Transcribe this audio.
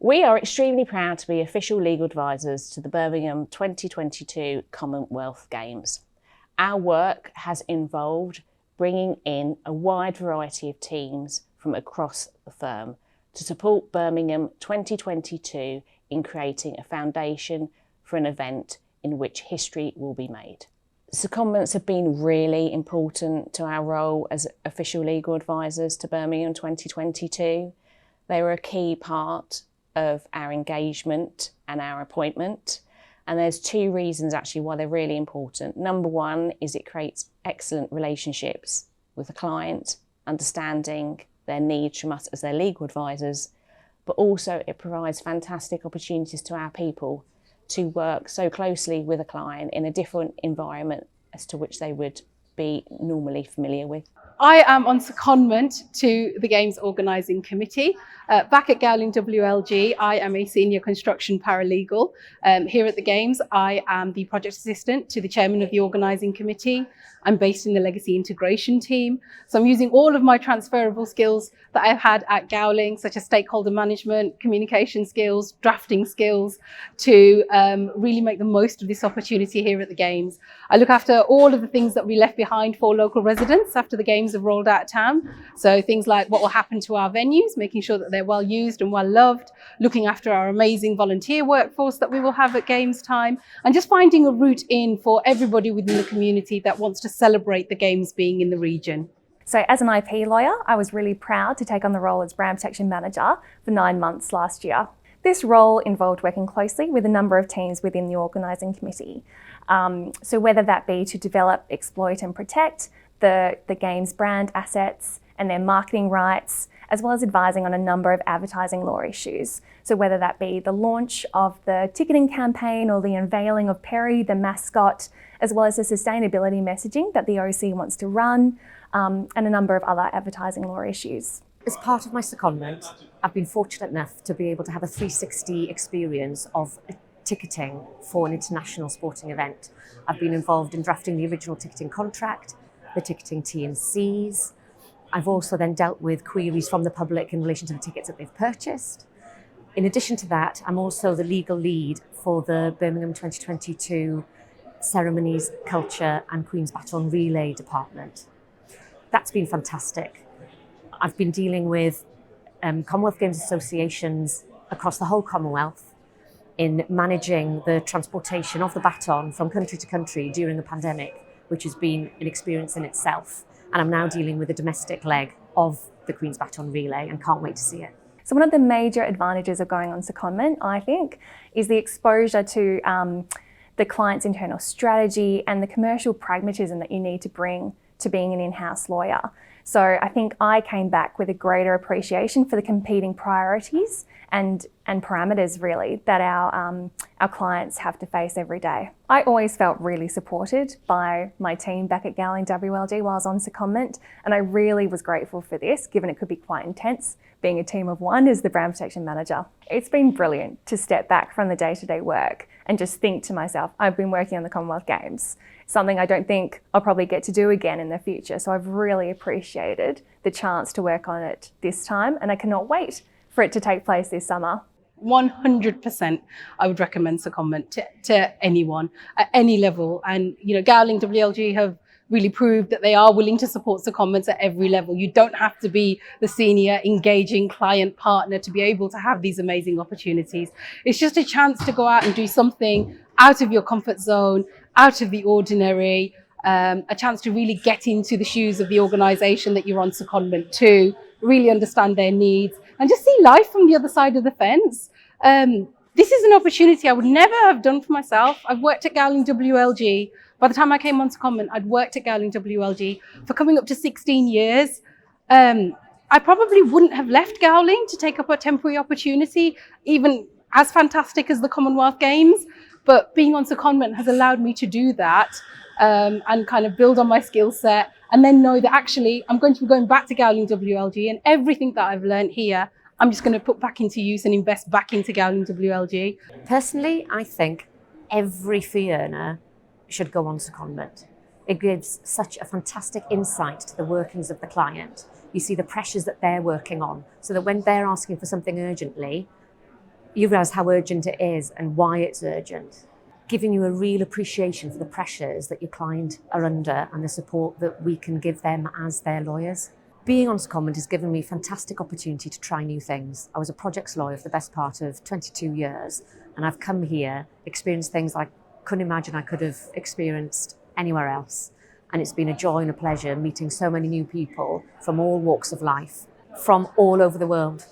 We are extremely proud to be official legal advisors to the Birmingham 2022 Commonwealth Games. Our work has involved bringing in a wide variety of teams from across the firm to support Birmingham 2022 in creating a foundation for an event in which history will be made. Secondments have been really important to our role as official legal advisors to Birmingham 2022. They were a key part of our engagement and our appointment. And there's two reasons actually why they're really important. Number one is it creates excellent relationships with the client, understanding their needs from us as their legal advisors, but also it provides fantastic opportunities to our people to work so closely with a client in a different environment as to which they would be normally familiar with. I am on secondment to the Games Organising Committee. Back at Gowling WLG, I am a senior construction paralegal. Here at the Games, I am the project assistant to the chairman of the organising committee. I'm based in the legacy integration team. So I'm using all of my transferable skills that I've had at Gowling, such as stakeholder management, communication skills, drafting skills, to really make the most of this opportunity here at the Games. I look after all of the things that we left behind for local residents after the Games have rolled out of town. So things like what will happen to our venues, making sure that they're well used and well loved, looking after our amazing volunteer workforce that we will have at Games time, and just finding a route in for everybody within the community that wants to celebrate the Games being in the region. So as an IP lawyer, I was really proud to take on the role as brand protection manager for 9 months last year. This role involved working closely with a number of teams within the organising committee. So whether that be to develop, exploit and protect the Games brand assets and their marketing rights, as well as advising on a number of advertising law issues. So whether that be the launch of the ticketing campaign or the unveiling of Perry, the mascot, as well as the sustainability messaging that the OC wants to run, and a number of other advertising law issues. As part of my secondment, I've been fortunate enough to be able to have a 360 experience of ticketing for an international sporting event. I've been involved in drafting the original ticketing contract, the ticketing T&Cs. I've also then dealt with queries from the public in relation to the tickets that they've purchased. In addition to that, I'm also the legal lead for the Birmingham 2022 Ceremonies, Culture and Queen's Baton Relay Department. That's been fantastic. I've been dealing with Commonwealth Games associations across the whole Commonwealth in managing the transportation of the baton from country to country during a pandemic, which has been an experience in itself. And I'm now dealing with the domestic leg of the Queen's Baton Relay and can't wait to see it. So one of the major advantages of going on secondment, I think, is the exposure to the client's internal strategy and the commercial pragmatism that you need to bring to being an in-house lawyer. So I think I came back with a greater appreciation for the competing priorities and parameters really that our clients have to face every day. I always felt really supported by my team back at Gowling WLG while I was on secondment, and I really was grateful for this, given it could be quite intense being a team of one as the brand protection manager. It's been brilliant to step back from the day-to-day work and just think to myself, I've been working on the Commonwealth Games, something I don't think I'll probably get to do again in the future. So I've really appreciated the chance to work on it this time, and I cannot wait for it to take place this summer. 100% I would recommend secondment to anyone at any level. And Gowling WLG have really proved that they are willing to support secondments at every level. You don't have to be the senior engaging client partner to be able to have these amazing opportunities. It's just a chance to go out and do something out of your comfort zone, out of the ordinary, a chance to really get into the shoes of the organisation that you're on secondment to, really understand their needs and just see life from the other side of the fence. This is an opportunity I would never have done for myself. I've worked at Gowling WLG. By the time I came on secondment, I'd worked at Gowling WLG for coming up to 16 years. I probably wouldn't have left Gowling to take up a temporary opportunity, even as fantastic as the Commonwealth Games. But being on secondment has allowed me to do that and kind of build on my skill set, and then know that actually I'm going to be going back to Gowling WLG, and everything that I've learned here, I'm just going to put back into use and invest back into Gowling WLG. Personally, I think every fee earner should go on secondment. It gives such a fantastic insight to the workings of the client. You see the pressures that they're working on, so that when they're asking for something urgently, you realise how urgent it is and why it's urgent, giving you a real appreciation for the pressures that your client are under and the support that we can give them as their lawyers. Being on secondment has given me a fantastic opportunity to try new things. I was a projects lawyer for the best part of 22 years, and I've come here, experienced things I couldn't imagine I could have experienced anywhere else. And it's been a joy and a pleasure meeting so many new people from all walks of life, from all over the world.